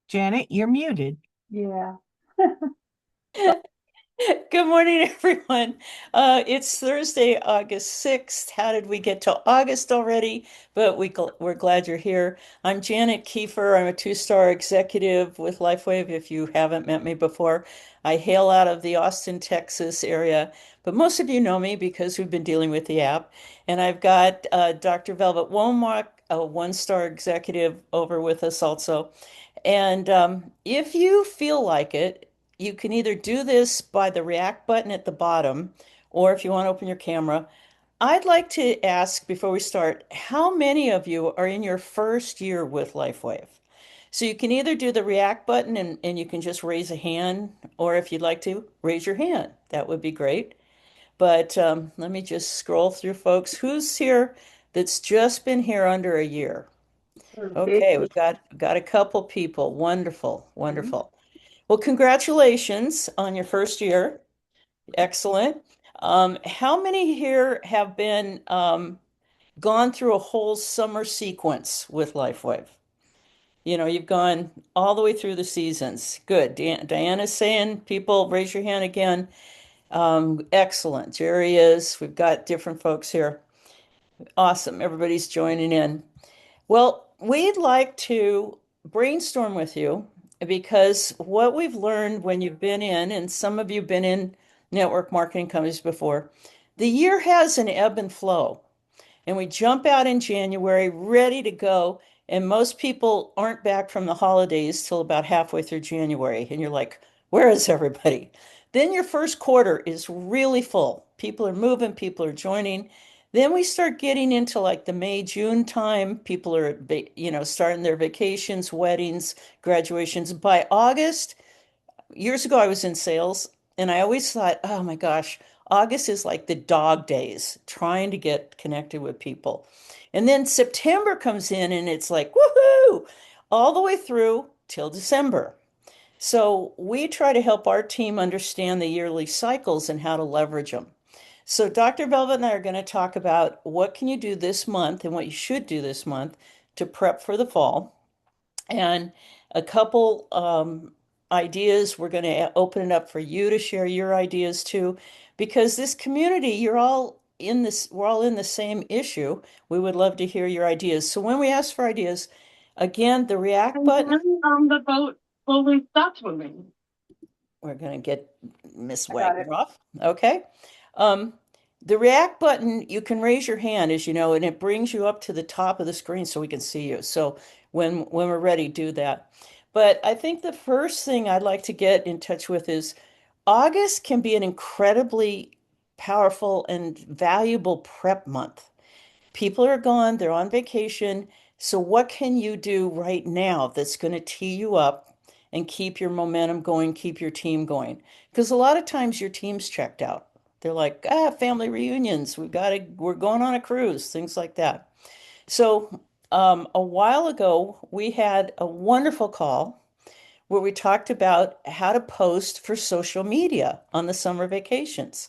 Janet, you're muted. Yeah. Good morning, everyone. It's Thursday, August 6th. How did we get to August already? But we're glad you're here. I'm Janet Kiefer. I'm a two-star executive with LifeWave, if you haven't met me before. I hail out of the Austin, Texas area, but most of you know me because we've been dealing with the app. And I've got Dr. Velvet Womack, a one-star executive, over with us also. And if you feel like it, you can either do this by the react button at the bottom, or if you want to open your camera. I'd like to ask before we start, how many of you are in your first year with LifeWave? So you can either do the react button and you can just raise a hand, or if you'd like to, raise your hand. That would be great. But let me just scroll through folks. Who's here that's just been here under a year? Okay, Vicky. we've got a couple people. Wonderful, Mhm. wonderful. Well, congratulations on your first year. Excellent. How many here have been gone through a whole summer sequence with LifeWave? You know, you've gone all the way through the seasons. Good. Diana's saying, people, raise your hand again. Excellent. Jerry is. We've got different folks here. Awesome. Everybody's joining in. Well, we'd like to brainstorm with you because what we've learned when you've been in, and some of you have been in network marketing companies before, the year has an ebb and flow. And we jump out in January ready to go. And most people aren't back from the holidays till about halfway through January. And you're like, where is everybody? Then your first quarter is really full. People are moving, people are joining. Then we start getting into like the May, June time. People are, starting their vacations, weddings, graduations. By August, years ago, I was in sales and I always thought, oh my gosh, August is like the dog days, trying to get connected with people. And then September comes in and it's like, woohoo, all the way through till December. So we try to help our team understand the yearly cycles and how to leverage them. So Dr. Velvet and I are going to talk about what can you do this month and what you should do this month to prep for the fall and a couple ideas. We're going to open it up for you to share your ideas too, because this community, you're all in this, we're all in the same issue. We would love to hear your ideas. So when we ask for ideas, again, the react And button, then the vote fully stops moving. we're going to get Miss I got it. Wagner off. Okay. Um, the react button, you can raise your hand, as you know, and it brings you up to the top of the screen so we can see you. So when we're ready, do that. But I think the first thing I'd like to get in touch with is August can be an incredibly powerful and valuable prep month. People are gone, they're on vacation. So, what can you do right now that's going to tee you up and keep your momentum going, keep your team going? Because a lot of times your team's checked out. They're like, family reunions, we're going on a cruise, things like that. So, a while ago, we had a wonderful call where we talked about how to post for social media on the summer vacations.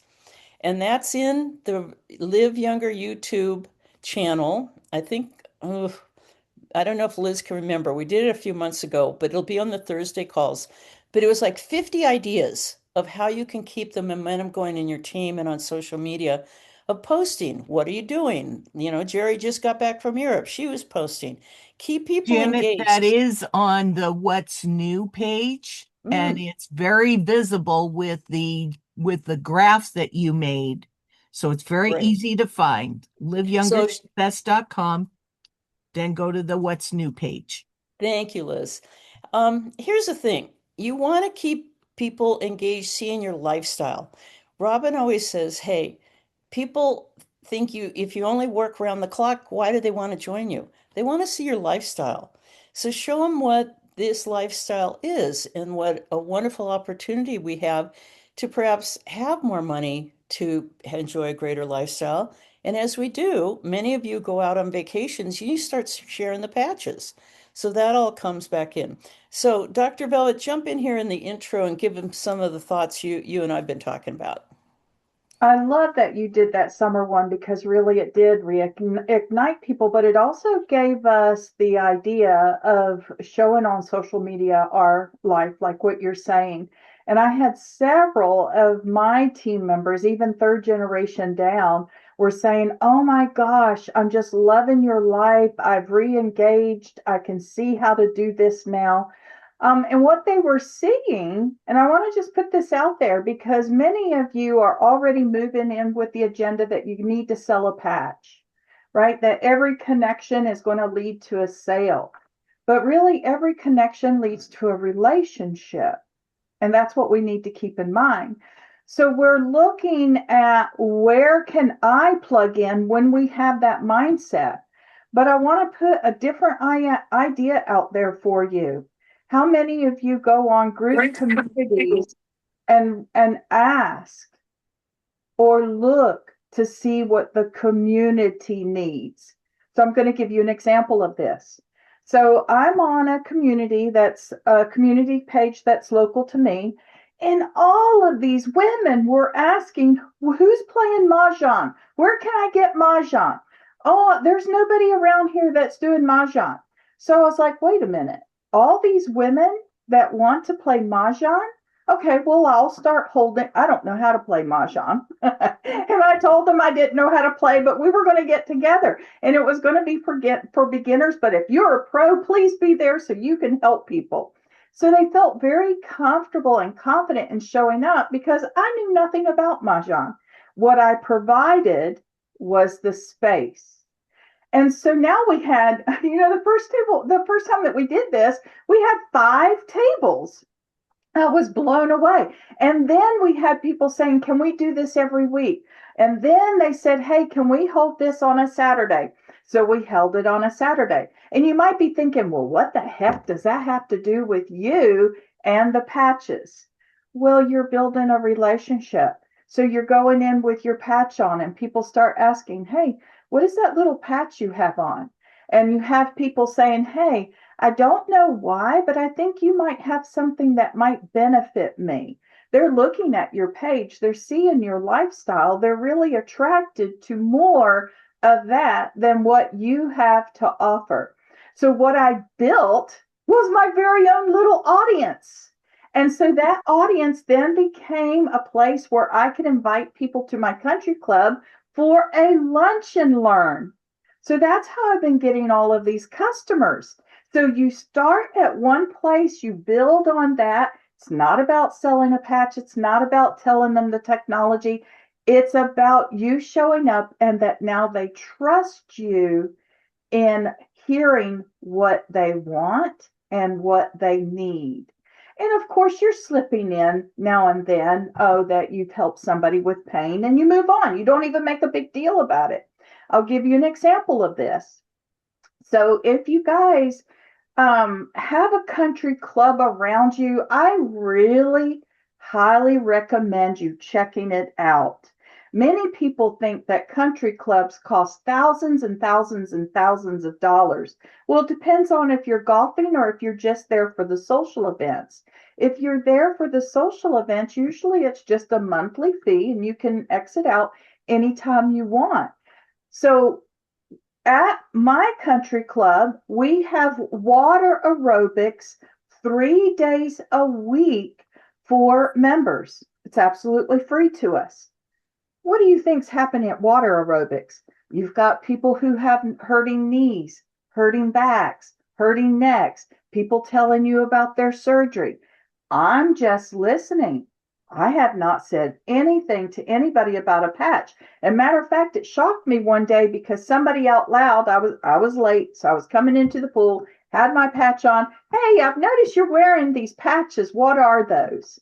And that's in the Live Younger YouTube channel. I think, I don't know if Liz can remember. We did it a few months ago, but it'll be on the Thursday calls. But it was like 50 ideas of how you can keep the momentum going in your team and on social media of posting. What are you doing? You know, Jerry just got back from Europe. She was posting. Keep people Janet, that engaged. is on the What's New page, and Mm, it's very visible with the graphs that you made. So it's very great. easy to find. So LiveYoungerTheBest.com, then go to the What's New page. thank you, Liz. Here's the thing. You want to keep people engaged, seeing your lifestyle. Robin always says, hey, people think if you only work around the clock, why do they want to join you? They want to see your lifestyle. So show them what this lifestyle is and what a wonderful opportunity we have to perhaps have more money to enjoy a greater lifestyle. And as we do, many of you go out on vacations, you start sharing the patches. So that all comes back in. So, Dr. Velvet, jump in here in the intro and give him some of the thoughts you and I've been talking about. I love that you did that summer one because really it did reignite people, but it also gave us the idea of showing on social media our life, like what you're saying. And I had several of my team members, even third generation down, were saying, "Oh my gosh, I'm just loving your life. I've re-engaged. I can see how to do this now." And what they were seeing, and I want to just put this out there because many of you are already moving in with the agenda that you need to sell a patch, right? That every connection is going to lead to a sale. But really, every connection leads to a relationship. And that's what we need to keep in mind. So we're looking at where can I plug in when we have that mindset. But I want to put a different idea out there for you. How many of you go on group communities and ask or look to see what the community needs? So I'm going to give you an example of this. So I'm on a community that's a community page that's local to me. And all of these women were asking, who's playing Mahjong? Where can I get Mahjong? Oh, there's nobody around here that's doing Mahjong. So I was like, wait a minute. All these women that want to play Mahjong? Okay, well, I'll start holding. I don't know how to play Mahjong. And I told them I didn't know how to play, but we were going to get together and it was going to be for beginners. But if you're a pro, please be there so you can help people. So they felt very comfortable and confident in showing up because I knew nothing about Mahjong. What I provided was the space. And so now we had, the first time that we did this, we had 5 tables. I was blown away. And then we had people saying, can we do this every week? And then they said, hey, can we hold this on a Saturday? So we held it on a Saturday. And you might be thinking, well, what the heck does that have to do with you and the patches? Well, you're building a relationship. So you're going in with your patch on and people start asking, hey, what is that little patch you have on? And you have people saying, hey, I don't know why, but I think you might have something that might benefit me. They're looking at your page, they're seeing your lifestyle, they're really attracted to more of that than what you have to offer. So, what I built was my very own little audience. And so that audience then became a place where I could invite people to my country club for a lunch and learn. So that's how I've been getting all of these customers. So you start at one place, you build on that. It's not about selling a patch. It's not about telling them the technology. It's about you showing up and that now they trust you in hearing what they want and what they need. And of course, you're slipping in now and then, oh, that you've helped somebody with pain and you move on. You don't even make a big deal about it. I'll give you an example of this. So if you guys have a country club around you, I really highly recommend you checking it out. Many people think that country clubs cost thousands and thousands and thousands of dollars. Well, it depends on if you're golfing or if you're just there for the social events. If you're there for the social events, usually it's just a monthly fee and you can exit out anytime you want. So at my country club, we have water aerobics 3 days a week for members. It's absolutely free to us. What do you think's happening at water aerobics? You've got people who have hurting knees, hurting backs, hurting necks, people telling you about their surgery. I'm just listening. I have not said anything to anybody about a patch. As a matter of fact, it shocked me one day because somebody out loud, I was late, so I was coming into the pool, had my patch on. Hey, I've noticed you're wearing these patches. What are those?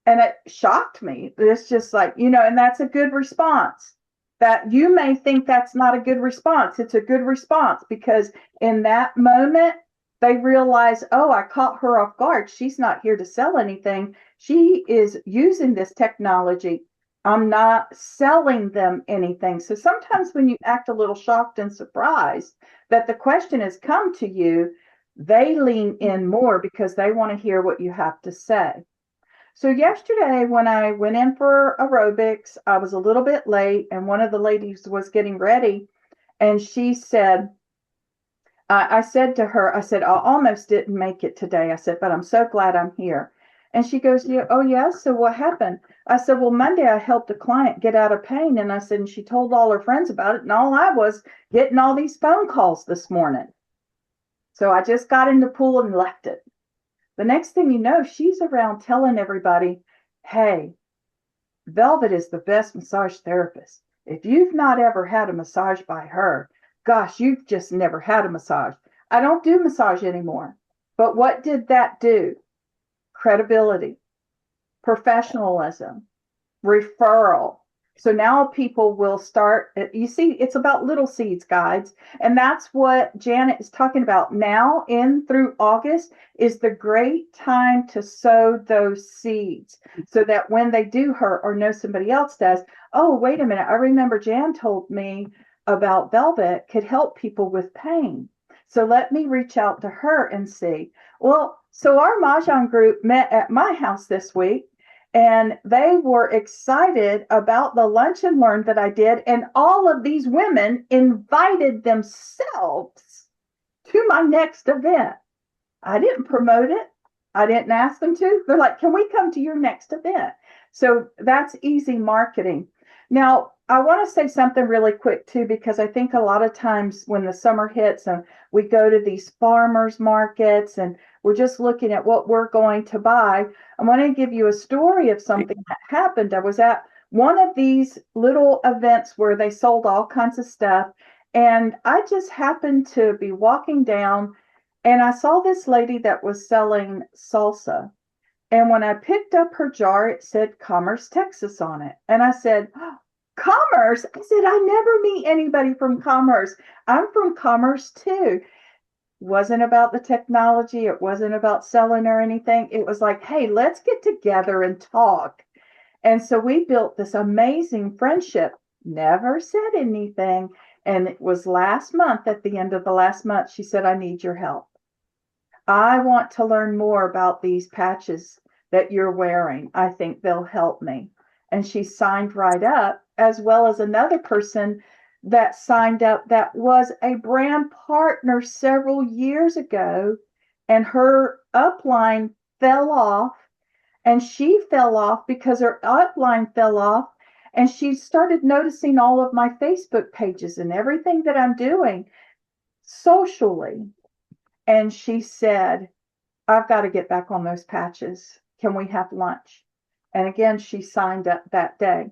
And it shocked me. It's just like, and that's a good response. That you may think that's not a good response. It's a good response because in that moment, they realize, oh, I caught her off guard. She's not here to sell anything. She is using this technology. I'm not selling them anything. So sometimes when you act a little shocked and surprised that the question has come to you, they lean in more because they want to hear what you have to say. So yesterday when I went in for aerobics, I was a little bit late and one of the ladies was getting ready and she said, I said to her, I said, I almost didn't make it today. I said, but I'm so glad I'm here. And she goes, yeah, oh, yeah. So what happened? I said, well, Monday I helped a client get out of pain. And I said, and she told all her friends about it. And all I was getting all these phone calls this morning. So I just got in the pool and left it. The next thing you know, she's around telling everybody, hey, Velvet is the best massage therapist. If you've not ever had a massage by her, gosh, you've just never had a massage. I don't do massage anymore. But what did that do? Credibility, professionalism, referral. So now people will start, you see, it's about little seeds, guides. And that's what Janet is talking about. Now, in through August, is the great time to sow those seeds so that when they do hurt or know somebody else does, oh, wait a minute, I remember Jan told me about Velvet could help people with pain. So let me reach out to her and see. Well, so our Mahjong group met at my house this week. And they were excited about the lunch and learn that I did. And all of these women invited themselves to my next event. I didn't promote it. I didn't ask them to. They're like, can we come to your next event? So that's easy marketing. Now, I want to say something really quick too, because I think a lot of times when the summer hits and we go to these farmers markets and we're just looking at what we're going to buy, I want to give you a story of something that happened. I was at one of these little events where they sold all kinds of stuff. And I just happened to be walking down and I saw this lady that was selling salsa. And when I picked up her jar, it said Commerce, Texas on it. And I said, Commerce? I said, I never meet anybody from Commerce. I'm from Commerce too. Wasn't about the technology. It wasn't about selling or anything. It was like, hey, let's get together and talk. And so we built this amazing friendship. Never said anything. And it was last month, at the end of the last month, she said, I need your help. I want to learn more about these patches that you're wearing. I think they'll help me. And she signed right up, as well as another person that signed up that was a brand partner several years ago. And her upline fell off, and she fell off because her upline fell off. And she started noticing all of my Facebook pages and everything that I'm doing socially. And she said, I've got to get back on those patches. Can we have lunch? And again, she signed up that day.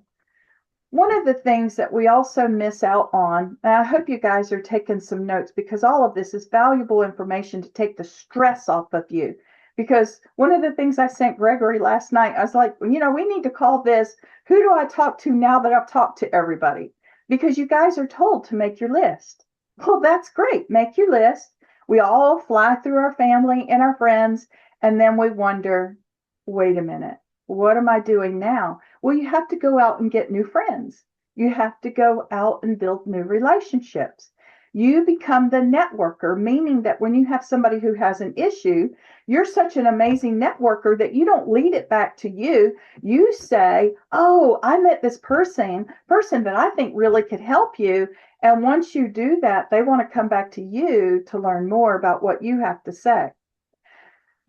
One of the things that we also miss out on, and I hope you guys are taking some notes because all of this is valuable information to take the stress off of you. Because one of the things I sent Gregory last night, I was like, we need to call this, who do I talk to now that I've talked to everybody? Because you guys are told to make your list. Well, that's great. Make your list. We all fly through our family and our friends, and then we wonder, wait a minute, what am I doing now? Well, you have to go out and get new friends. You have to go out and build new relationships. You become the networker, meaning that when you have somebody who has an issue, you're such an amazing networker that you don't lead it back to you. You say, oh, I met this person that I think really could help you. And once you do that, they want to come back to you to learn more about what you have to say.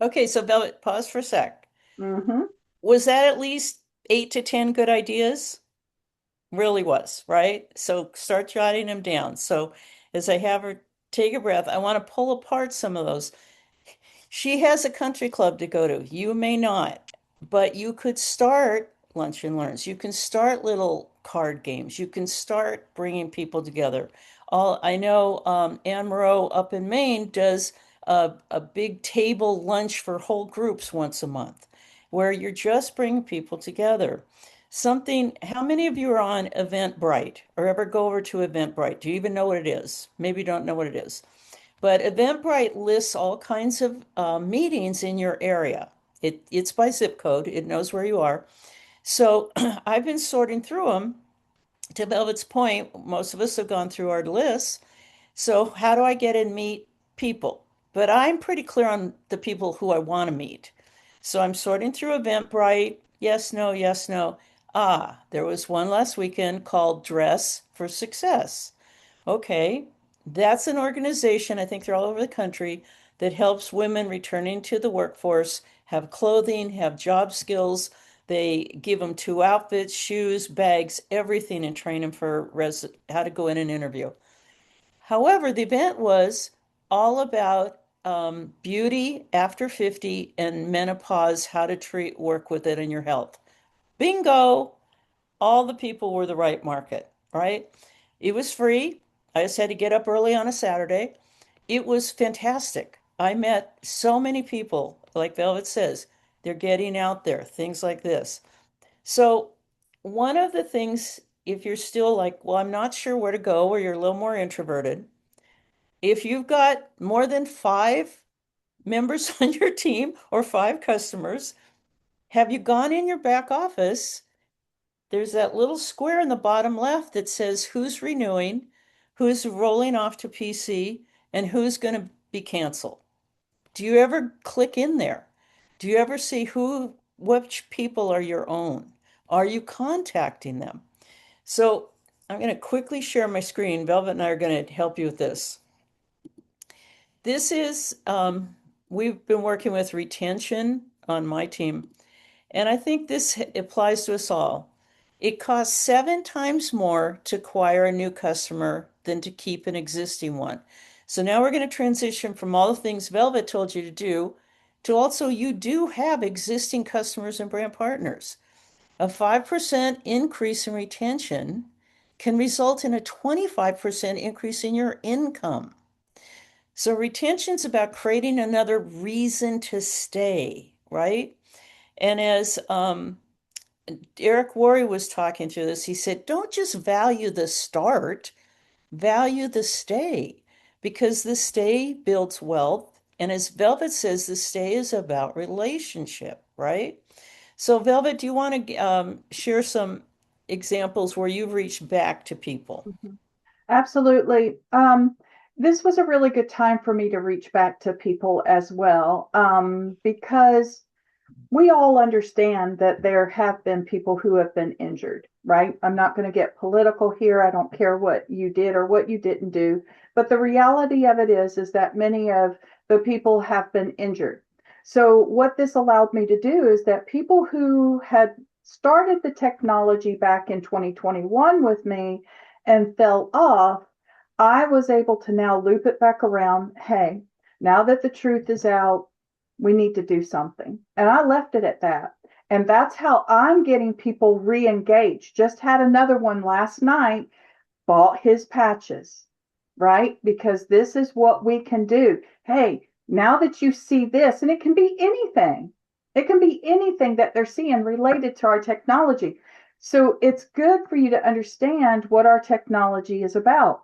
Okay, so Velvet, pause for a sec. Mm-hmm. Was that at least 8 to 10 good ideas? Really was, right? So start jotting them down. So as I have her take a breath, I want to pull apart some of those. She has a country club to go to. You may not, but you could start lunch and learns. You can start little card games. You can start bringing people together. I know Anne Moreau up in Maine does a big table lunch for whole groups once a month, where you're just bringing people together. How many of you are on Eventbrite or ever go over to Eventbrite? Do you even know what it is? Maybe you don't know what it is. But Eventbrite lists all kinds of meetings in your area. It's by zip code. It knows where you are. So I've been sorting through them. To Velvet's point, most of us have gone through our lists. So how do I get and meet people? But I'm pretty clear on the people who I want to meet. So I'm sorting through Eventbrite. Yes, no, yes, no. Ah, there was one last weekend called Dress for Success. Okay, that's an organization, I think they're all over the country, that helps women returning to the workforce have clothing, have job skills. They give them two outfits, shoes, bags, everything, and train them for how to go in an interview. However, the event was all about beauty after 50 and menopause, how to work with it in your health. Bingo! All the people were the right market, right? It was free. I just had to get up early on a Saturday. It was fantastic. I met so many people, like Velvet says, they're getting out there, things like this. So, one of the things, if you're still like, well, I'm not sure where to go, or you're a little more introverted, if you've got more than 5 members on your team or 5 customers, have you gone in your back office? There's that little square in the bottom left that says who's renewing, who's rolling off to PC, and who's going to be canceled. Do you ever click in there? Do you ever see which people are your own? Are you contacting them? So I'm going to quickly share my screen. Velvet and I are going to help you with this. This is, we've been working with retention on my team, and I think this applies to us all. It costs 7 times more to acquire a new customer than to keep an existing one. So now we're going to transition from all the things Velvet told you to do to also you do have existing customers and brand partners. A 5% increase in retention can result in a 25% increase in your income. So retention's about creating another reason to stay, right? And as Eric Worre was talking through this, he said, don't just value the start, value the stay, because the stay builds wealth. And as Velvet says, the stay is about relationship, right? So, Velvet, do you want to share some examples where you've reached back to people? Absolutely. This was a really good time for me to reach back to people as well, because we all understand that there have been people who have been injured, right? I'm not going to get political here. I don't care what you did or what you didn't do. But the reality of it is that many of the people have been injured. So what this allowed me to do is that people who had started the technology back in 2021 with me and fell off, I was able to now loop it back around. Hey, now that the truth is out, we need to do something. And I left it at that. And that's how I'm getting people re-engaged. Just had another one last night, bought his patches, right? Because this is what we can do. Hey, now that you see this, and it can be anything, it can be anything that they're seeing related to our technology. So it's good for you to understand what our technology is about.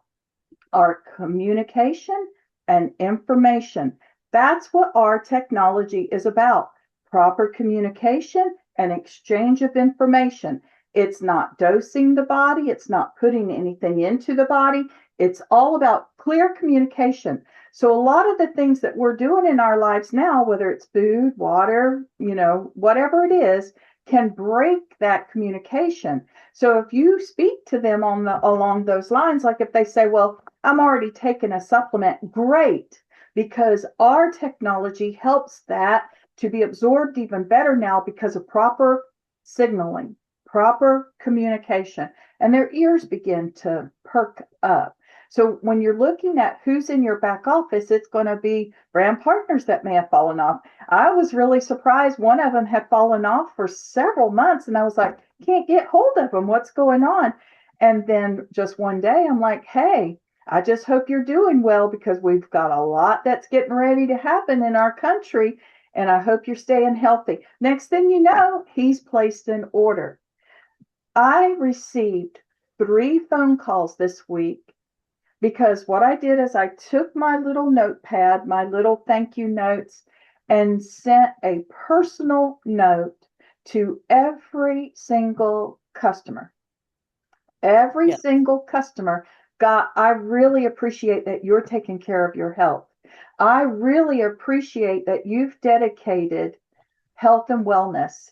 Our communication and information. That's what our technology is about. Proper communication and exchange of information. It's not dosing the body. It's not putting anything into the body. It's all about clear communication. So a lot of the things that we're doing in our lives now, whether it's food, water, whatever it is, can break that communication. So if you speak to them along those lines, like if they say, well, I'm already taking a supplement, great, because our technology helps that to be absorbed even better now because of proper signaling, proper communication, and their ears begin to perk up. So when you're looking at who's in your back office, it's going to be brand partners that may have fallen off. I was really surprised. One of them had fallen off for several months, and I was like, can't get hold of them. What's going on? And then just one day, I'm like, hey, I just hope you're doing well because we've got a lot that's getting ready to happen in our country, and I hope you're staying healthy. Next thing you know, he's placed an order. I received 3 phone calls this week because what I did is I took my little notepad, my little thank you notes, and sent a personal note to every single customer. Every single customer I really appreciate that you're taking care of your health. I really appreciate that you've dedicated health and wellness,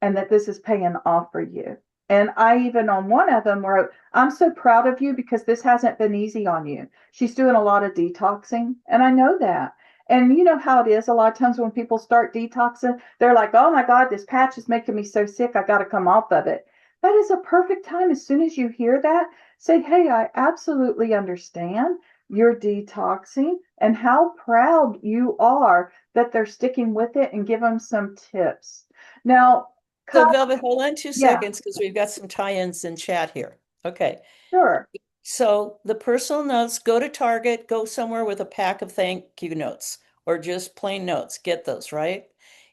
and that this is paying off for you. And I even on one of them wrote, I'm so proud of you because this hasn't been easy on you. She's doing a lot of detoxing, and I know that. And you know how it is a lot of times when people start detoxing, they're like, oh my God, this patch is making me so sick. I got to come off of it. That is a perfect time. As soon as you hear that, say, hey, I absolutely understand you're detoxing and how proud you are that they're sticking with it, and give them some tips. Now, So Velvet, hold on 2 seconds Yeah. because we've got some tie-ins in chat here. Okay. sure. So the personal notes, go to Target, go somewhere with a pack of thank you notes or just plain notes. Get those, right?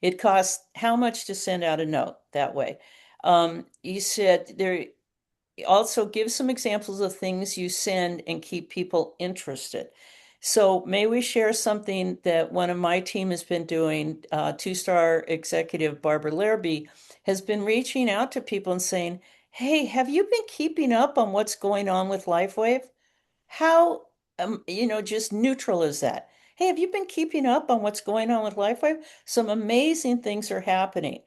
It costs how much to send out a note that way? You said there also give some examples of things you send and keep people interested. So may we share something that one of my team has been doing? Two-star executive Barbara Larrabee has been reaching out to people and saying, hey, have you been keeping up on what's going on with LifeWave? How, just neutral is that? Hey, have you been keeping up on what's going on with LifeWave? Some amazing things are happening.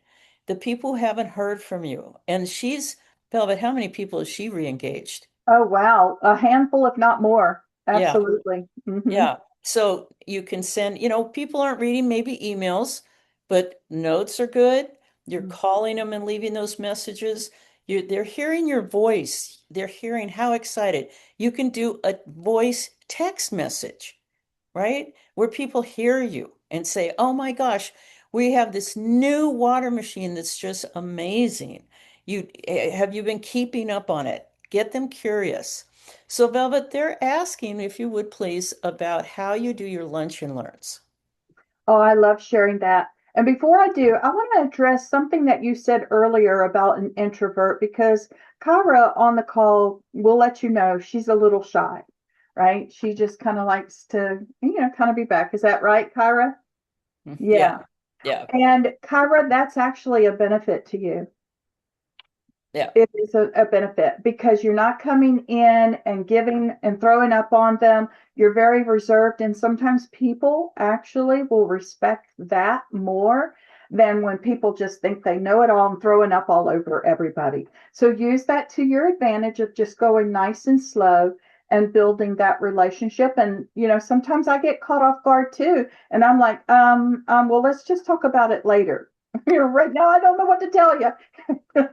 The people who haven't heard from you. And Velvet, how many people has she re-engaged? Oh, wow. A handful, if not more. Yeah. Absolutely. Mhm. Yeah. So you can send, people aren't reading maybe emails, but notes are good. You're Mhm. calling them and leaving those messages. They're hearing your voice. They're hearing how excited. You can do a voice text message, right? Where people hear you and say, oh my gosh, we have this new water machine that's just amazing. Have you been keeping up on it? Get them curious. So, Velvet, they're asking if you would please about how you do your lunch and learns. Oh, I love sharing that. And before I do, I want to address something that you said earlier about an introvert, because Kyra on the call will let you know she's a little shy, right? She just kind of likes to, kind of be back. Is that right, Kyra? Yeah. Yeah, yeah, And Kyra, that's actually a benefit to you. yeah. It is a benefit because you're not coming in and giving and throwing up on them. You're very reserved, and sometimes people actually will respect that more than when people just think they know it all and throwing up all over everybody. So use that to your advantage of just going nice and slow and building that relationship. And sometimes I get caught off guard too, and I'm like, well, let's just talk about it later. Right now I don't know what to tell you.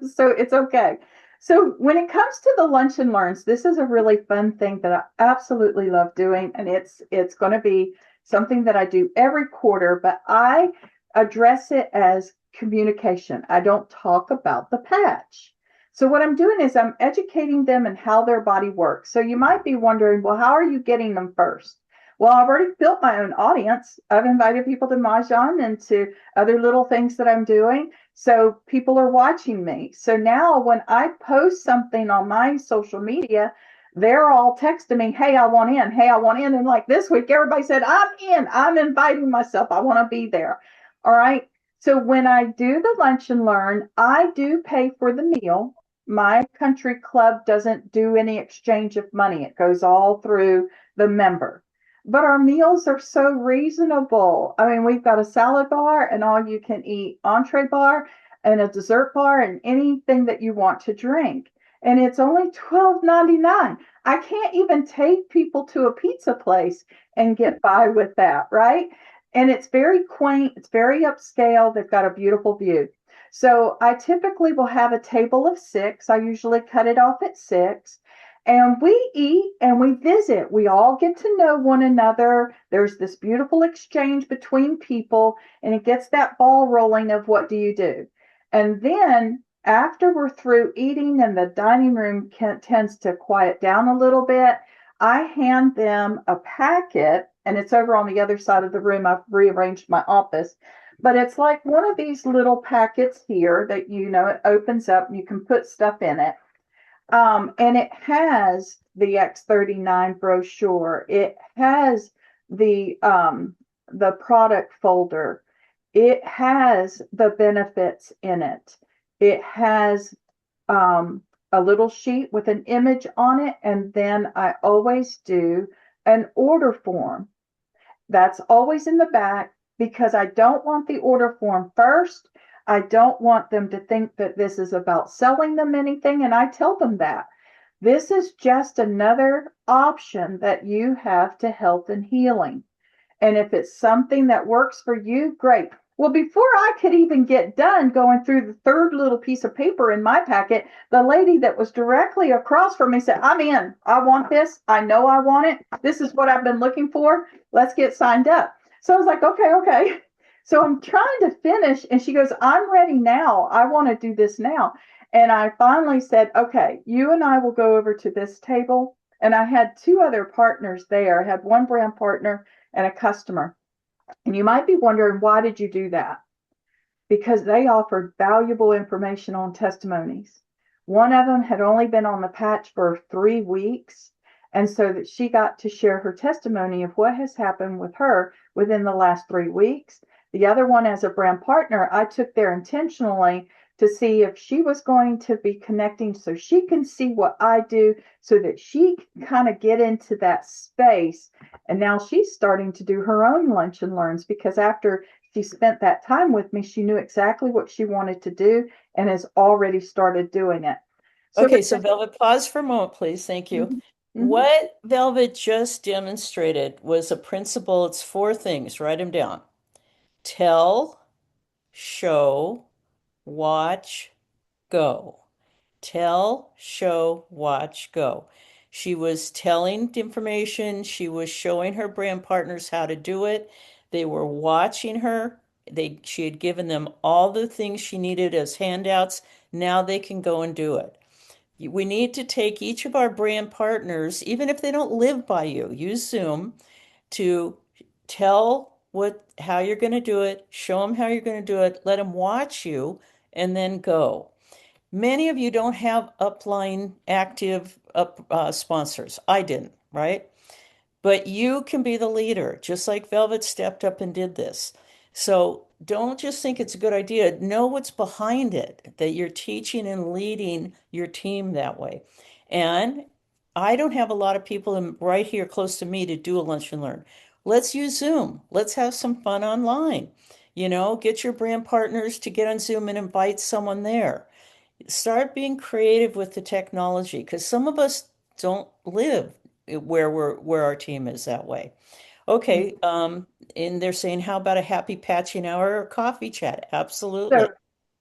So it's okay. So when it comes to the lunch and learns, this is a really fun thing that I absolutely love doing, and it's going to be something that I do every quarter, but I address it as communication. I don't talk about the patch. So what I'm doing is I'm educating them in how their body works. So you might be wondering, well, how are you getting them first? Well, I've already built my own audience. I've invited people to Mahjong and to other little things that I'm doing. So people are watching me. So now when I post something on my social media, they're all texting me, hey, I want in. Hey, I want in. And like this week, everybody said, I'm in. I'm inviting myself. I want to be there. All right. So when I do the lunch and learn, I do pay for the meal. My country club doesn't do any exchange of money. It goes all through the member. But our meals are so reasonable. I mean, we've got a salad bar, and all you can eat entree bar, and a dessert bar, and anything that you want to drink. And it's only $12.99. I can't even take people to a pizza place and get by with that, right? And it's very quaint, it's very upscale. They've got a beautiful view. So I typically will have a table of 6. I usually cut it off at 6. And we eat and we visit. We all get to know one another. There's this beautiful exchange between people, and it gets that ball rolling of what do you do. And then after we're through eating and the dining room tends to quiet down a little bit, I hand them a packet, and it's over on the other side of the room. I've rearranged my office. But it's like one of these little packets here that, it opens up and you can put stuff in it. And it has the X39 brochure. It has the product folder. It has the benefits in it. It has a little sheet with an image on it, and then I always do an order form. That's always in the back. because I don't want the order form first. I don't want them to think that this is about selling them anything. And I tell them that this is just another option that you have to health and healing. And if it's something that works for you, great. Well, before I could even get done going through the third little piece of paper in my packet, the lady that was directly across from me said, I'm in. I want this. I know I want it. This is what I've been looking for. Let's get signed up. So I was like, okay. So I'm trying to finish. And she goes, I'm ready now. I want to do this now. And I finally said, okay, you and I will go over to this table. And I had two other partners there. I had one brand partner and a customer. And you might be wondering, why did you do that? Because they offered valuable information on testimonies. One of them had only been on the patch for 3 weeks. And so that she got to share her testimony of what has happened with her within the last 3 weeks. The other one, as a brand partner, I took there intentionally to see if she was going to be connecting so she can see what I do so that she can kind of get into that space. And now she's starting to do her own lunch and learns, because after she spent that time with me, she knew exactly what she wanted to do and has already started doing it. Okay, so Velvet, pause for a moment, please. Thank you. Mhm. What Velvet just demonstrated was a principle. It's 4 things. Write them down. Tell, show, watch, go. Tell, show, watch, go. She was telling information. She was showing her brand partners how to do it. They were watching her. She had given them all the things she needed as handouts. Now they can go and do it. We need to take each of our brand partners, even if they don't live by you, use Zoom to tell how you're going to do it, show them how you're going to do it, let them watch you, and then go. Many of you don't have upline active sponsors. I didn't, right? But you can be the leader, just like Velvet stepped up and did this. So don't just think it's a good idea. Know what's behind it, that you're teaching and leading your team that way. And I don't have a lot of people right here close to me to do a lunch and learn. Let's use Zoom. Let's have some fun online. Get your brand partners to get on Zoom and invite someone there. Start being creative with the technology, because some of us don't live where our team is that way. Okay, and they're saying, how about a happy patching hour or coffee chat? Absolutely. So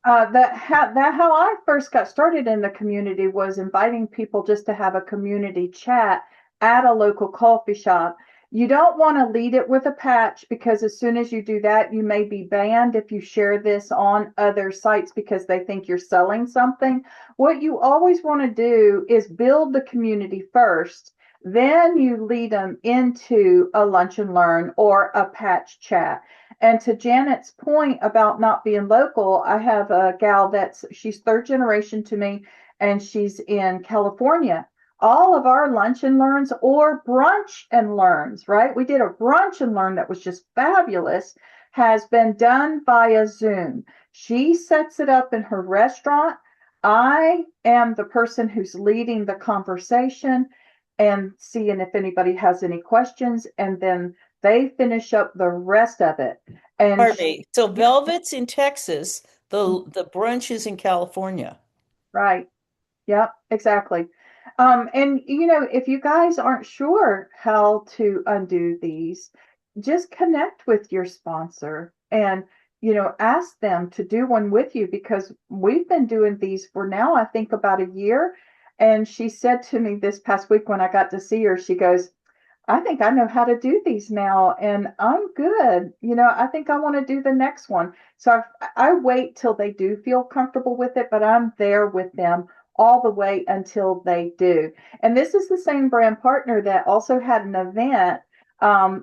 that how I first got started in the community was inviting people just to have a community chat at a local coffee shop. You don't want to lead it with a patch, because as soon as you do that, you may be banned if you share this on other sites because they think you're selling something. What you always want to do is build the community first. Then you lead them into a lunch and learn or a patch chat. And to Janet's point about not being local, I have a gal she's 3rd generation to me, and she's in California. All of our lunch and learns or brunch and learns, right? We did a brunch and learn that was just fabulous, has been done via Zoom. She sets it up in her restaurant. I am the person who's leading the conversation and seeing if anybody has any questions, and then they finish up the rest of it. And Harvey, so Velvet's in Texas, the brunch is in California. right. Yep, exactly. And if you guys aren't sure how to undo these, just connect with your sponsor and ask them to do one with you, because we've been doing these for now, I think, about a year. And she said to me this past week when I got to see her, she goes, I think I know how to do these now, and I'm good. I think I want to do the next one. So I wait till they do feel comfortable with it, but I'm there with them all the way until they do. And this is the same brand partner that also had an event.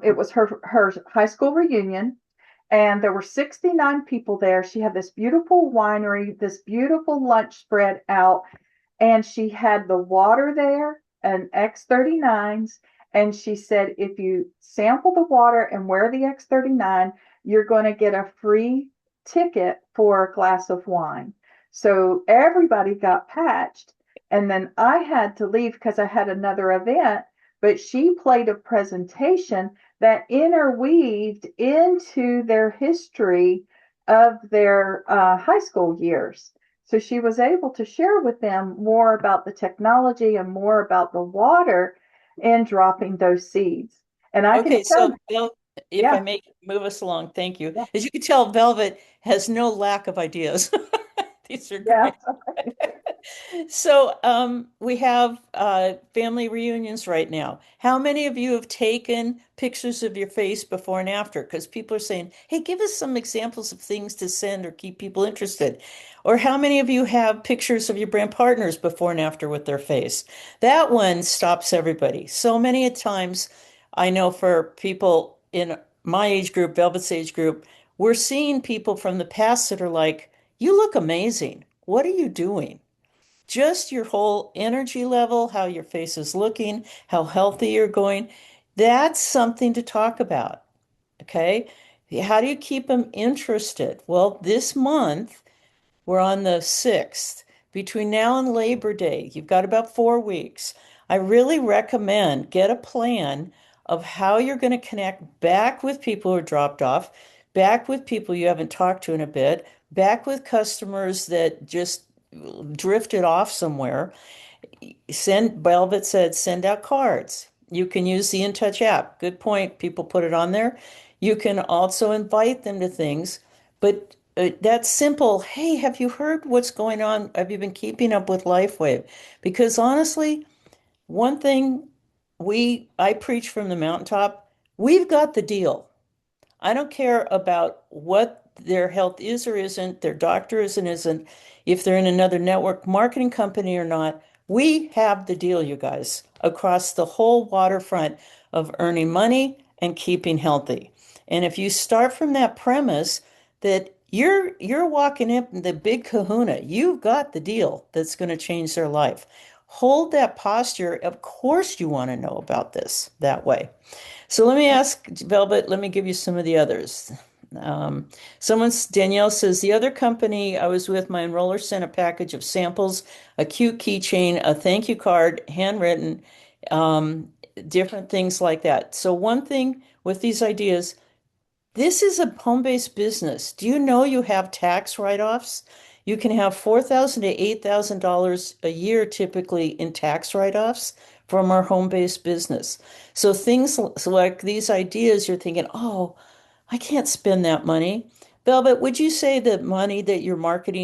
It was her high school reunion, and there were 69 people there. She had this beautiful winery, this beautiful lunch spread out, and she had the water there and X39s. And she said, if you sample the water and wear the X39, you're going to get a free ticket for a glass of wine. So everybody got patched. And then I had to leave because I had another event. but she played a presentation that interweaved into their history of their high school years. So she was able to share with them more about the technology and more about the water and dropping those seeds. And I can Okay, tell, so if I yeah, may move us along, thank you. yeah, As you can tell, Velvet has no lack of ideas. These are yeah. great. So we have family reunions right now. How many of you have taken pictures of your face before and after? Because people are saying, hey, give us some examples of things to send or keep people interested. Or how many of you have pictures of your brand partners before and after with their face? That one stops everybody. So many a times, I know for people in my age group, Velvet's age group, we're seeing people from the past that are like, you look amazing. What are you doing? Just your whole energy level, how your face is looking, how healthy you're going. That's something to talk about. Okay. How do you keep them interested? Well, this month, we're on the 6th. Between now and Labor Day, you've got about 4 weeks. I really recommend get a plan of how you're going to connect back with people who are dropped off, back with people you haven't talked to in a bit, back with customers that just drifted off somewhere. Velvet said, send out cards. You can use the InTouch app. Good point. People put it on there. You can also invite them to things, but that simple, hey, have you heard what's going on? Have you been keeping up with LifeWave? Because honestly, one thing I preach from the mountaintop, we've got the deal. I don't care about what their health is or isn't, their doctor is and isn't, if they're in another network marketing company or not. We have the deal, you guys, across the whole waterfront of earning money and keeping healthy. And if you start from that premise that you're walking in the big kahuna, you've got the deal that's going to change their life. Hold that posture. Of course you want to know about this that way. So let me ask Velvet, let me give you some of the others. Danielle says, the other company I was with, my enroller sent a package of samples, a cute keychain, a thank you card, handwritten, um, different things like that. So one thing with these ideas, this is a home-based business. Do you know you have tax write-offs? You can have $4,000 to $8,000 a year typically in tax write-offs from our home-based business. So things like these ideas, you're thinking, oh, I can't spend that money. Velvet, would you say that money that you're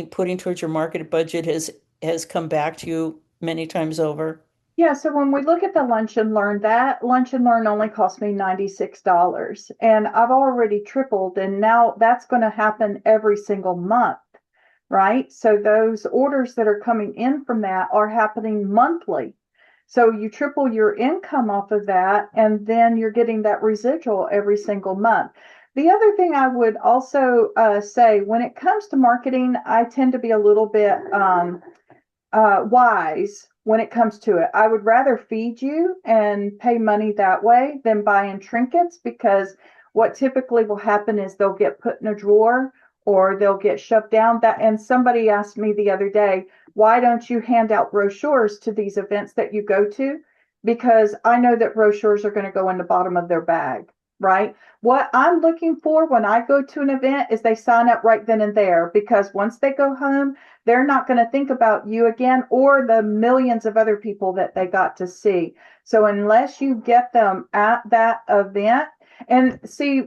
putting towards your market budget has come back to you many times over? Yeah, so when we look at the Lunch and Learn, that Lunch and Learn only cost me $96. And I've already tripled, and now that's going to happen every single month, right? So those orders that are coming in from that are happening monthly. So you triple your income off of that, and then you're getting that residual every single month. The other thing I would also say when it comes to marketing, I tend to be a little bit wise when it comes to it. I would rather feed you and pay money that way than buying trinkets, because what typically will happen is they'll get put in a drawer or they'll get shoved down. That, and somebody asked me the other day, why don't you hand out brochures to these events that you go to? Because I know that brochures are going to go in the bottom of their bag, right? What I'm looking for when I go to an event is they sign up right then and there, because once they go home, they're not going to think about you again or the millions of other people that they got to see. So unless you get them at that event, and see,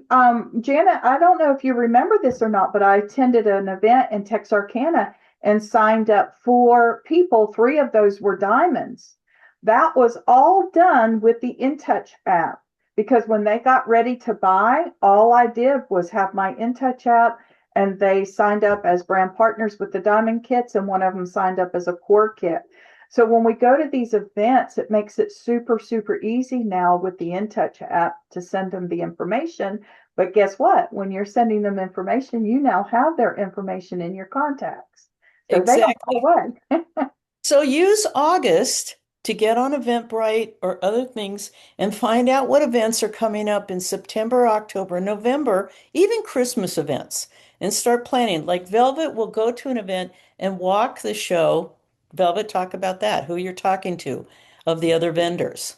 Janet, I don't know if you remember this or not, but I attended an event in Texarkana and signed up 4 people. 3 of those were diamonds. That was all done with the InTouch app, because when they got ready to buy, all I did was have my InTouch app, and they signed up as brand partners with the diamond kits, and one of them signed up as a core kit. So when we go to these events, it makes it super, super easy now with the InTouch app to send them the information. But guess what? When you're sending them information, you now have their information in your contacts. So they don't go Exactly. away. So use August to get on Eventbrite or other things and find out what events are coming up in September, October, November, even Christmas events, and start planning. Like Velvet will go to an event and walk the show. Velvet, talk about that, who you're talking to of the other vendors.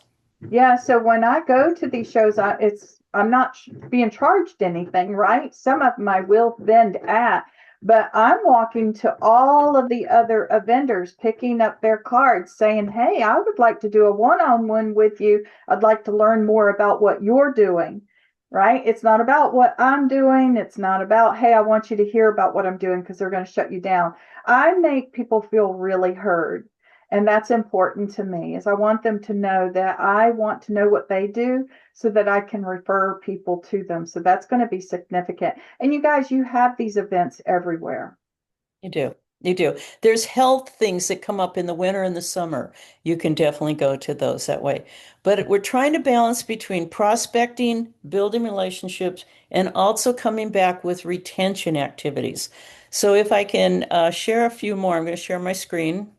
Yeah, so when I go to these shows, I'm not being charged anything, right? Some of them I will vend at, but I'm walking to all of the other vendors, picking up their cards, saying, "Hey, I would like to do a one-on-one with you. I'd like to learn more about what you're doing." Right? It's not about what I'm doing. It's not about, "Hey, I want you to hear about what I'm doing," because they're going to shut you down. I make people feel really heard. And that's important to me, is I want them to know that I want to know what they do so that I can refer people to them. So that's going to be significant. And you guys, you have these events everywhere. You do. You do. There's health things that come up in the winter and the summer. You can definitely go to those that way. But we're trying to balance between prospecting, building relationships, and also coming back with retention activities. So if I can share a few more, I'm going to share my screen.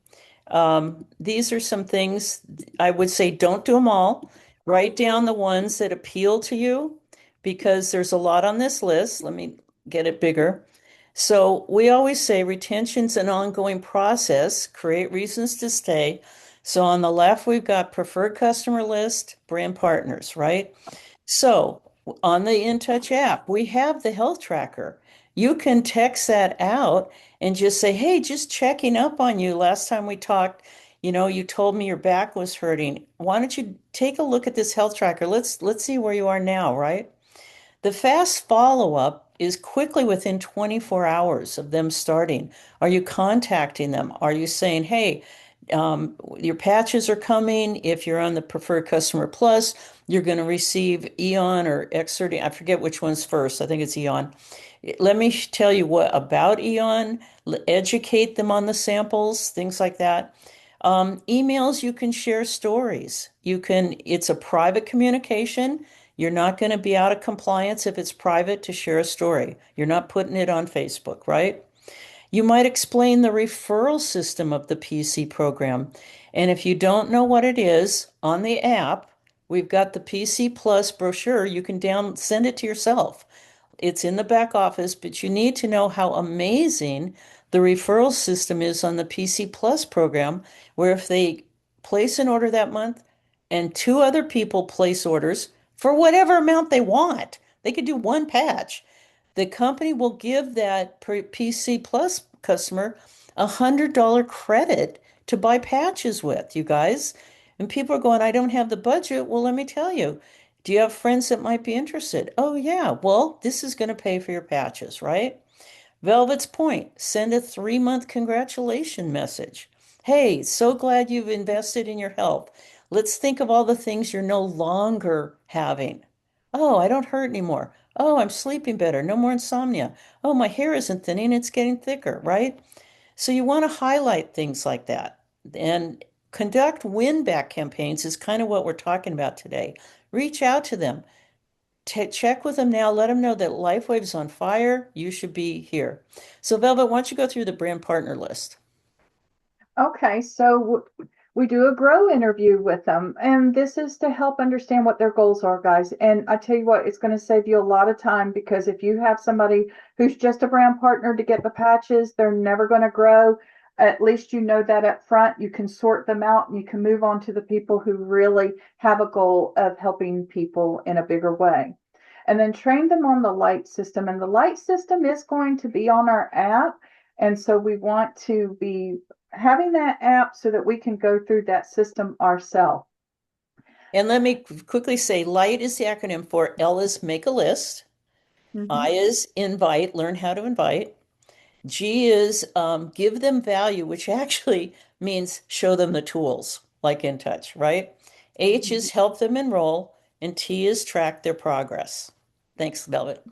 These are some things I would say don't do them all. Write down the ones that appeal to you because there's a lot on this list. Let me get it bigger. So we always say retention's an ongoing process, create reasons to stay. So on the left, we've got preferred customer list, brand partners, right? So on the InTouch app, we have the health tracker. You can text that out and just say, "Hey, just checking up on you. Last time we talked, you told me your back was hurting. Why don't you take a look at this health tracker? Let's see where you are now, right?" The fast follow-up is quickly within 24 hours of them starting. Are you contacting them? Are you saying, "Hey, your patches are coming. If you're on the Preferred Customer Plus, you're going to receive Eon or X30. I forget which one's first. I think it's Eon. Let me tell you what about Eon. Educate them on the samples, things like that. Emails, you can share stories. It's a private communication. You're not going to be out of compliance if it's private to share a story. You're not putting it on Facebook, right? You might explain the referral system of the PC program. And if you don't know what it is, on the app, we've got the PC Plus brochure. You can send it to yourself. It's in the back office, but you need to know how amazing the referral system is on the PC Plus program, where if they place an order that month and two other people place orders for whatever amount they want, they could do one patch. The company will give that PC Plus customer $100 credit to buy patches with, you guys. And people are going, "I don't have the budget." Well, let me tell you, do you have friends that might be interested? Oh, yeah. Well, this is going to pay for your patches, right? Velvet's Point, send a 3-month congratulation message. "Hey, so glad you've invested in your health. Let's think of all the things you're no longer having. Oh, I don't hurt anymore. Oh, I'm sleeping better. No more insomnia. Oh, my hair isn't thinning, it's getting thicker," right? So you want to highlight things like that. And conduct win-back campaigns is kind of what we're talking about today. Reach out to them. Check with them now. Let them know that LifeWave's on fire. You should be here. So, Velvet, why don't you go through the brand partner list? Okay, so we do a grow interview with them, and this is to help understand what their goals are, guys. And I tell you what, it's going to save you a lot of time, because if you have somebody who's just a brand partner to get the patches, they're never going to grow. At least you know that up front. You can sort them out and you can move on to the people who really have a goal of helping people in a bigger way. And then train them on the light system. And the light system is going to be on our app. And so we want to be having that app so that we can go through that system ourselves. And let me quickly say, LIGHT is the acronym for L is make a list. I is invite, learn how to invite. G is give them value, which actually means show them the tools, like InTouch, right? H is help them enroll, and T is track their progress. Thanks, Velvet.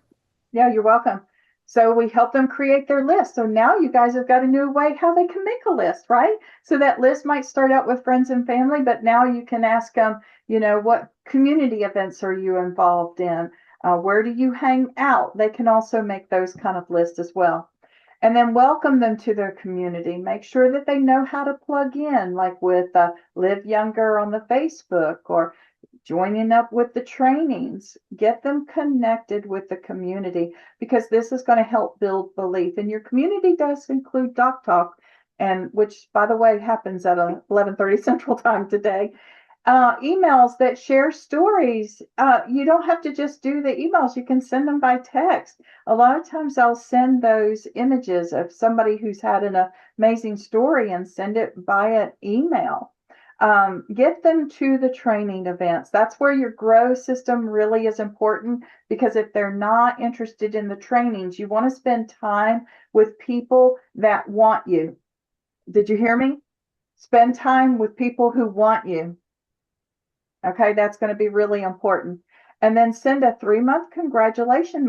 Yeah, you're welcome. So we help them create their list. So now you guys have got a new way how they can make a list, right? So that list might start out with friends and family, but now you can ask them, what community events are you involved in? Where do you hang out? They can also make those kind of lists as well. And then welcome them to their community. Make sure that they know how to plug in, like with Live Younger on the Facebook, or joining up with the trainings. Get them connected with the community, because this is going to help build belief. And your community does include Doc Talk, and which, by the way, happens at 11:30 Central Time today. emails that share stories. You don't have to just do the emails, you can send them by text. A lot of times I'll send those images of somebody who's had an amazing story and send it via email. Get them to the training events. That's where your grow system really is important, because if they're not interested in the trainings, you want to spend time with people that want you. Did you hear me? Spend time with people who want you. Okay, that's going to be really important. And then send a 3-month congratulation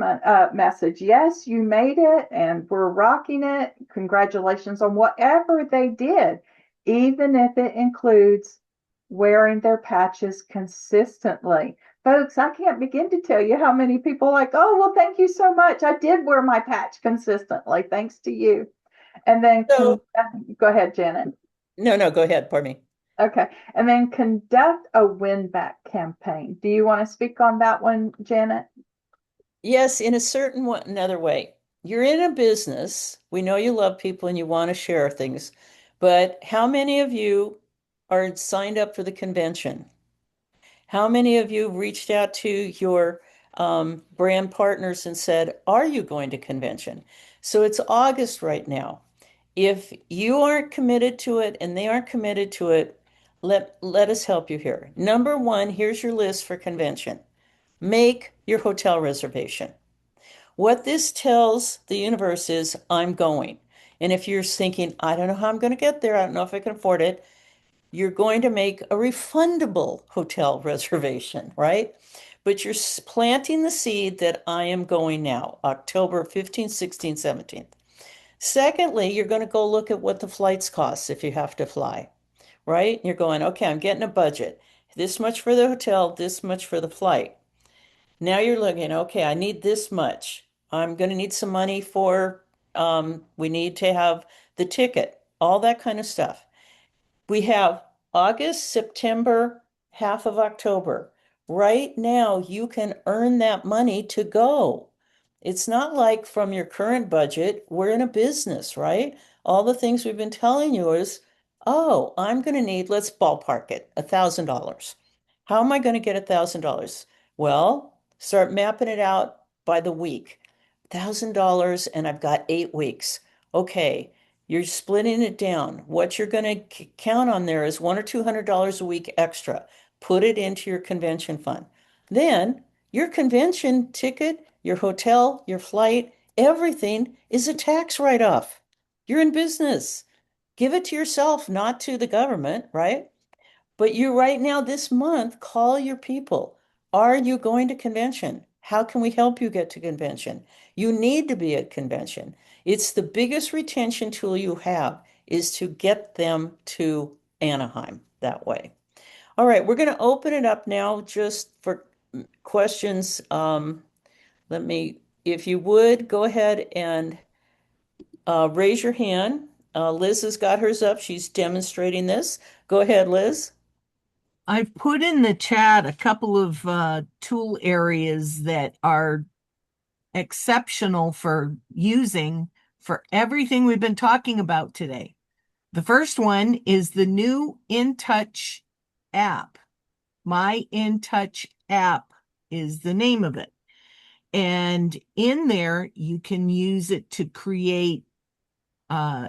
message. Yes, you made it and we're rocking it. Congratulations on whatever they did, even if it includes wearing their patches consistently. Folks, I can't begin to tell you how many people are like, oh, well, thank you so much. I did wear my patch consistently, thanks to you. And then So- go ahead, Janet. No, go ahead. Pardon me. Okay. And then conduct a win back campaign. Do you want to speak on that one, Janet? Yes, in a certain one, another way. You're in a business. We know you love people and you want to share things, but how many of you are signed up for the convention? How many of you reached out to your brand partners and said, are you going to convention? So it's August right now. If you aren't committed to it and they aren't committed to it, let us help you here. Number one, here's your list for convention. Make your hotel reservation. What this tells the universe is, I'm going. And if you're thinking, I don't know how I'm going to get there, I don't know if I can afford it, you're going to make a refundable hotel reservation, right? But you're planting the seed that I am going now, October 15th, 16th, 17th. Secondly, you're going to go look at what the flights cost if you have to fly, right? You're going, okay, I'm getting a budget. This much for the hotel, this much for the flight. Now you're looking, okay, I need this much. I'm going to need some money for, we need to have the ticket, all that kind of stuff. We have August, September, half of October. Right now, you can earn that money to go. It's not like from your current budget, we're in a business, right? All the things we've been telling you is, oh, I'm going to need, let's ballpark it, $1,000. How am I going to get $1,000? Well, start mapping it out by the week. $1,000 and I've got 8 weeks. Okay, you're splitting it down. What you're going to count on there is $100 or $200 a week extra. Put it into your convention fund. Then your convention ticket, your hotel, your flight, everything is a tax write-off. You're in business. Give it to yourself, not to the government, right? But you right now, this month, call your people. Are you going to convention? How can we help you get to convention? You need to be at convention. It's the biggest retention tool you have is to get them to Anaheim that way. All right, we're going to open it up now just for questions. If you would, go ahead and raise your hand. Liz has got hers up. She's demonstrating this. Go ahead, Liz. I've put in the chat a couple of tool areas that are exceptional for using for everything we've been talking about today. The first one is the new InTouch app. My InTouch app is the name of it. And in there, you can use it to create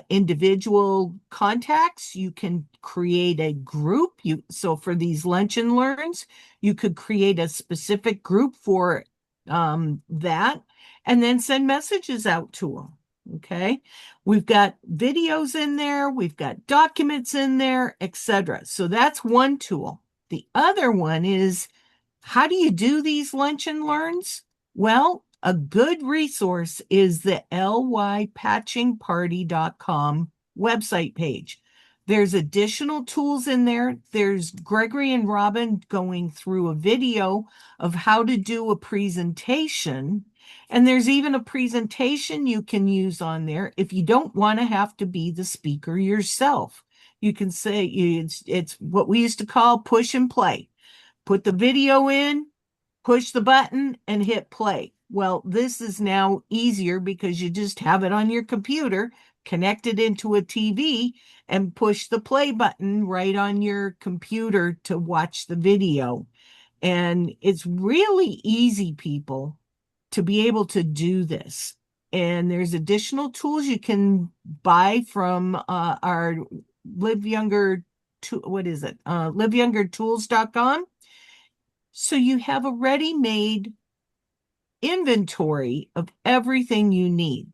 individual contacts. You can create a group. So for these lunch and learns, you could create a specific group for that, and then send messages out to them. Okay, we've got videos in there, we've got documents in there, etc. So that's one tool. The other one is, how do you do these lunch and learns? Well, a good resource is the lypatchingparty.com website page. There's additional tools in there. There's Gregory and Robin going through a video of how to do a presentation. And there's even a presentation you can use on there if you don't want to have to be the speaker yourself. You can say it's what we used to call push and play. Put the video in, push the button, and hit play. Well, this is now easier because you just have it on your computer, connect it into a TV, and push the play button right on your computer to watch the video. And it's really easy, people, to be able to do this. And there's additional tools you can buy from our Live Younger, what is it? liveyoungertools.com. So you have a ready-made inventory of everything you need.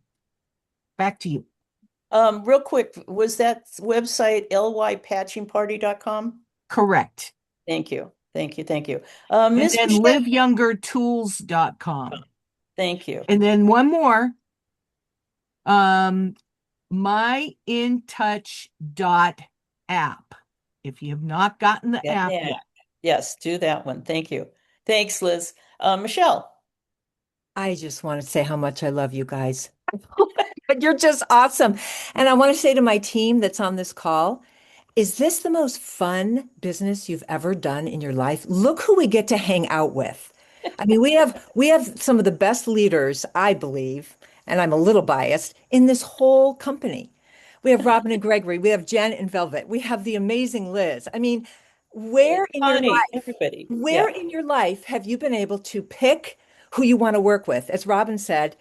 Back to you. Real quick, was that website lypatchingparty.com? Correct. Thank you. Thank you. Thank you. And Miss then Michelle, liveyoungertools.com. thank you. And then one more. myintouch.app. If you have not gotten the app Yeah. yet. Yes, do that one. Thank you. Thanks, Liz. Michelle. I just want to say how much I love you guys. But you're just awesome. And I want to say to my team that's on this call, is this the most fun business you've ever done in your life? Look who we get to hang out with. I mean, we have some of the best leaders, I believe, and I'm a little biased, in this whole company. We have Robin and Gregory, we have Jen and Velvet, we have the amazing Liz. I mean, where in your Connie, life, everybody. where Yeah. in your life have you been able to pick who you want to work with? As Robin said,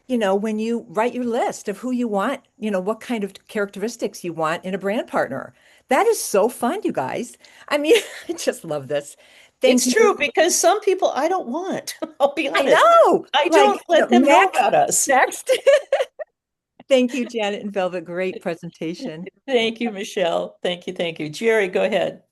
when you write your list of who you want, what kind of characteristics you want in a brand partner. That is so fun, you guys. I mean, I just love this. Thank It's you. true because some people I don't want. I'll be I honest. know. I don't let them know next, about us. next. Thank you, Janet and Velvet. Great presentation. Thank you, Michelle. Thank you. Thank you. Jerry, go ahead.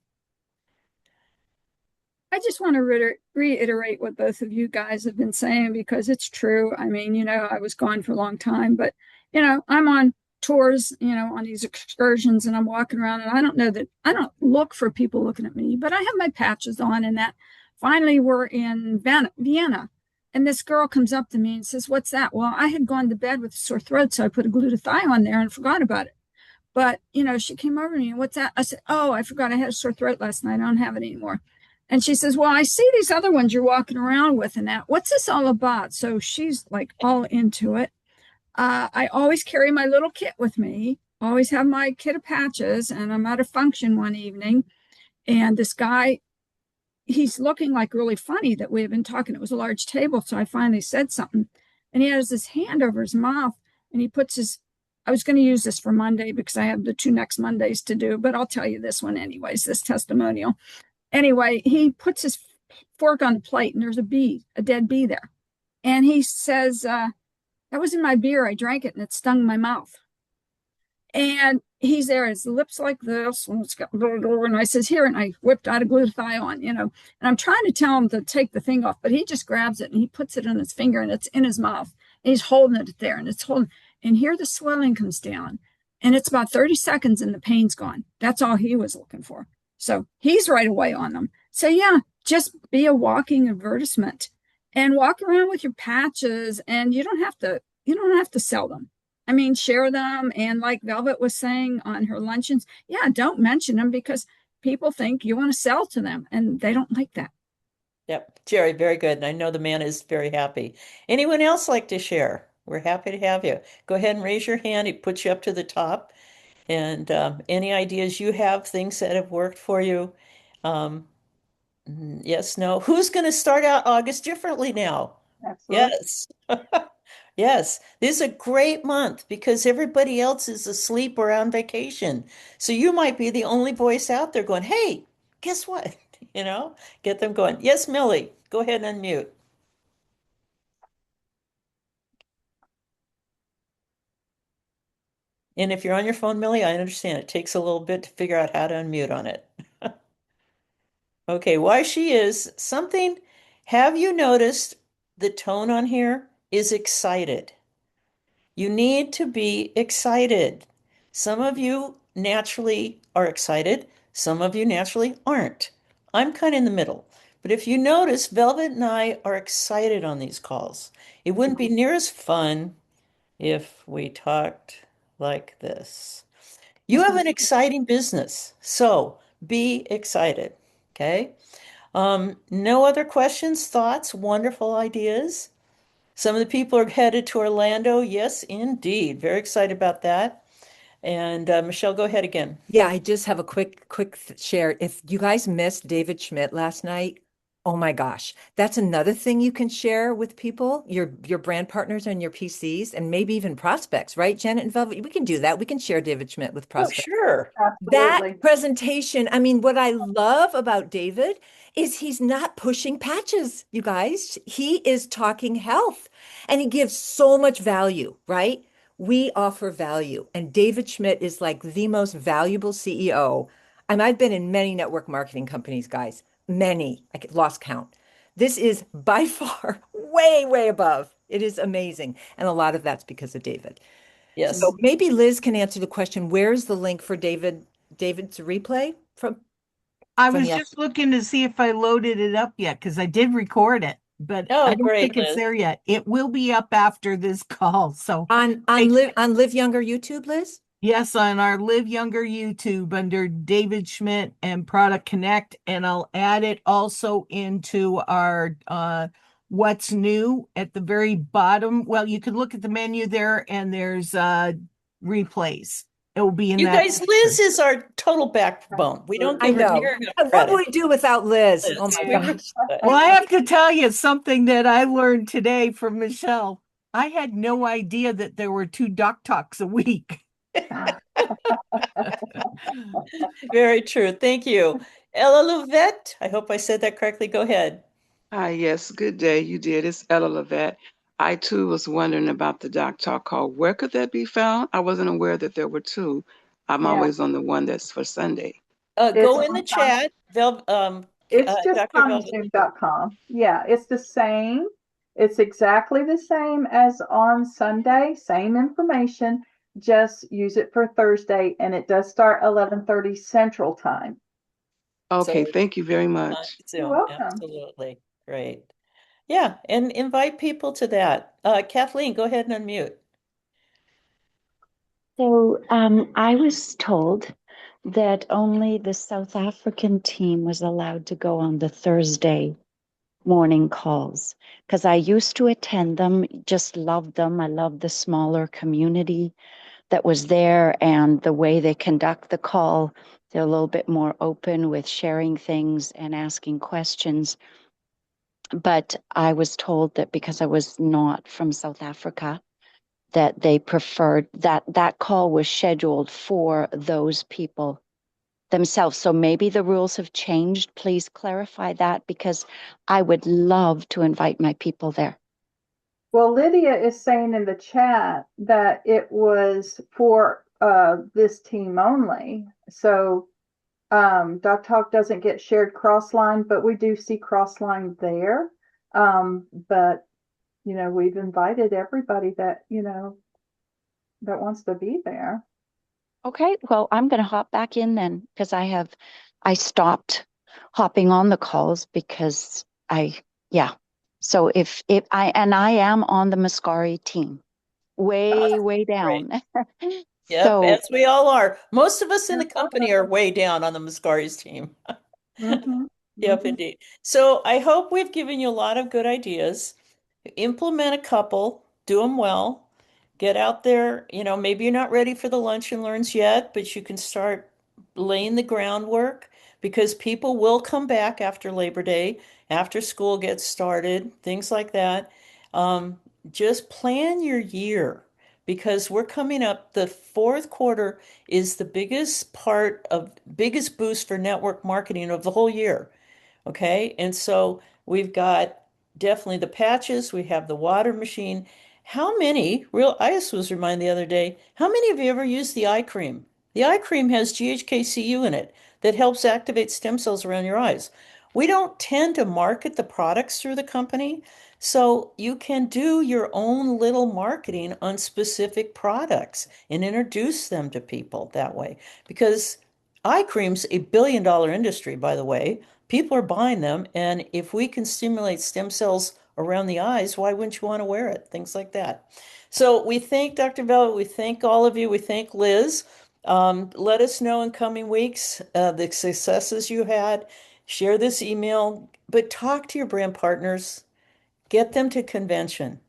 I just want to reiterate what both of you guys have been saying because it's true. I mean, I was gone for a long time, but, I'm on tours, on these excursions and I'm walking around and I don't look for people looking at me, but I have my patches on and that. Finally, we're in Vienna and this girl comes up to me and says, "What's that?" Well, I had gone to bed with a sore throat, so I put a glutathione there and forgot about it. But, she came over to me and, "What's that?" I said, "Oh, I forgot I had a sore throat last night. I don't have it anymore." And she says, "Well, I see these other ones you're walking around with and that. What's this all about?" So she's like all into it. I always carry my little kit with me, always have my kit of patches. And I'm at a function one evening. And this guy, he's looking like really funny that we have been talking. It was a large table. So I finally said something. And he has his hand over his mouth and he puts I was going to use this for Monday because I have the 2 next Mondays to do, but I'll tell you this one anyways, this testimonial. Anyway, he puts his fork on the plate and there's a dead bee there. And he says, "That was in my beer. I drank it and it stung my mouth." And he's there, his lips like this, and it's got, and I says, "Here," and I whipped out a glutathione, and I'm trying to tell him to take the thing off, but he just grabs it and he puts it on his finger and it's in his mouth. And he's holding it there and it's holding, and here the swelling comes down. And it's about 30 seconds and the pain's gone. That's all he was looking for. So he's right away on them. So yeah, just be a walking advertisement and walk around with your patches and you don't have to sell them. I mean, share them. And like Velvet was saying on her luncheons, yeah, don't mention them because people think you want to sell to them and they don't like that. Yep. Jerry, very good. And I know the man is very happy. Anyone else like to share? We're happy to have you. Go ahead and raise your hand. It puts you up to the top. And any ideas you have, things that have worked for you? Yes, no. Who's going to start out August differently now? Absolutely. Yes. Yes. This is a great month because everybody else is asleep or on vacation. So you might be the only voice out there going, "Hey, guess what?" Get them going. Yes, Millie, go ahead and unmute. And if you're on your phone, Millie, I understand it takes a little bit to figure out how to unmute on it. Okay, why she is something. Have you noticed the tone on here is excited? You need to be excited. Some of you naturally are excited. Some of you naturally aren't. I'm kind of in the middle. But if you notice, Velvet and I are excited on these calls. It wouldn't be near as fun if we talked like this. You have an exciting business, so be excited, okay? No other questions, thoughts, wonderful ideas? Some of the people are headed to Orlando. Yes, indeed. Very excited about that. And Michelle, go ahead again. Yeah, I just have a quick share. If you guys missed David Schmidt last night, oh my gosh, that's another thing you can share with people, your brand partners and your PCs, and maybe even prospects, right? Janet and Velvet, we can do that. We can share David Schmidt with Oh, prospects. sure. That Absolutely. presentation, I mean, what I love about David is he's not pushing patches, you guys. He is talking health and he gives so much value, right? We offer value. And David Schmidt is like the most valuable CEO. I've been in many network marketing companies, guys, many. Lost count. This is by far way, way above. It is amazing. And a lot of that's because of David. Yes. So maybe Liz can answer the question, where's the link for David's replay from? I From was the- just looking to see if I loaded it up yet because I did record it, but Oh, I don't great, think it's Liz. there yet. It will be up after this call. So On Live Younger YouTube, Liz? yes, on our Live Younger YouTube under David Schmidt and Product Connect, and I'll add it also into our what's new at the very bottom. Well, you can look at the menu there and there's replays. It will be in You that guys, section. Liz is our total backbone. We don't I give her know. near enough What credit. would we do without Liz? Liz, Oh my we gosh. really should. Well, I have to tell you something that I learned today from Michelle. I had no idea that there were 2 Doc Talks a week. Very true. Thank you. Ella Lovette, I hope I said that correctly. Go ahead. Hi, yes, good day. You did. It's Ella Levette. I too was wondering about the Doc Talk call. Where could that be found? I wasn't aware that there were 2. I'm Yeah. always on the one that's for Sunday. Go It's in the on chat. It's just Dr. Velvet. TonyZoom.com. Yeah, it's the same. It's exactly the same as on Sunday, same information. Just use it for Thursday, and it does start 11:30 Central Time. Okay, So, thank you very much. You're Zoom, welcome. absolutely. Great. Yeah, and invite people to that. Kathleen, go ahead and unmute. So I was told that only the South African team was allowed to go on the Thursday morning calls because I used to attend them, just loved them. I loved the smaller community that was there and the way they conduct the call. They're a little bit more open with sharing things and asking questions. But I was told that because I was not from South Africa, that they preferred that call was scheduled for those people themselves. So maybe the rules have changed. Please clarify that because I would love to invite my people there. Well, Lydia is saying in the chat that it was for this team only. So Doc Talk doesn't get shared crossline, but we do see crossline there. But we've invited everybody that that wants to be there. Okay, well, I'm going to hop back in then because I stopped hopping on the calls because So if I am on the Mascari team, way down. Yep, So as we all are. Most of us in the company are way down on the Mascari's team. Mhm. Yep, Mhm. indeed. So I hope we've given you a lot of good ideas. Implement a couple, do them well. Get out there. Maybe you're not ready for the lunch and learns yet, but you can start laying the groundwork because people will come back after Labor Day, after school gets started, things like that. Just plan your year because we're coming up. The fourth quarter is the biggest boost for network marketing of the whole year. Okay. And so we've got definitely the patches, we have the water machine. I just was reminded the other day, how many of you ever used the eye cream? The eye cream has GHKCU in it that helps activate stem cells around your eyes. We don't tend to market the products through the company, so you can do your own little marketing on specific products and introduce them to people that way. Because eye cream's a billion-dollar industry, by the way. People are buying them, and if we can stimulate stem cells around the eyes, why wouldn't you want to wear it? Things like that. So we thank Dr. Velvet, we thank all of you, we thank Liz. Let us know in coming weeks the successes you had. Share this email, but talk to your brand partners. Get them to convention.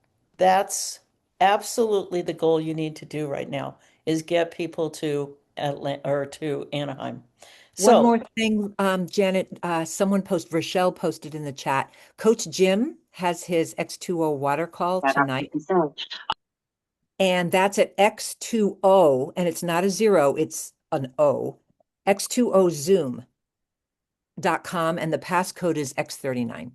That's absolutely the goal you need to do right now is get people to Atlanta or to Anaheim. One So, more thing, Janet, Rochelle posted in the chat. Coach Jim has his X2O water call tonight. And that's at X2O, and it's not a 0, it's an O, X2OZoom.com, and the passcode is X39.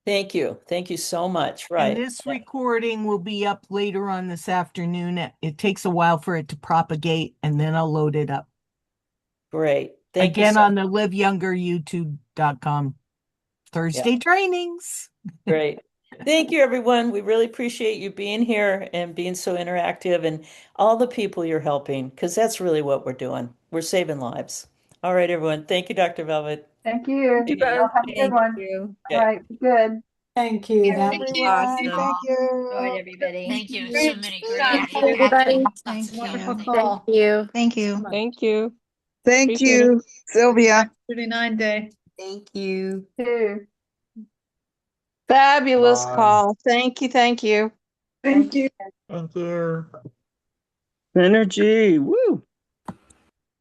thank you. Thank you so much. And Right. this recording will be up later on this afternoon. It takes a while for it to propagate, and then I'll load it up. Great. Thank you Again so on the liveyoungeryoutube.com. Thursday trainings. Great. Thank you, everyone. We really appreciate you being here and being so interactive and all the people you're helping, because that's really what we're doing. We're saving lives. All right, everyone. Thank you, Dr. Velvet. Thank you. You Y'all have a good Thank one. you. All right, good. Thank you. Thank That was you. awesome. Awesome. Enjoyed everybody. Thank you. So Great many stuff, great everybody. Thank Wonderful you. call. you. Thank you. Thank you. Thank Appreciate it. you, Sylvia. 39 day. Thank you. Too. Fabulous Bye. call. Thank you. Thank you. Thank you. Thank you. Energy. Woo.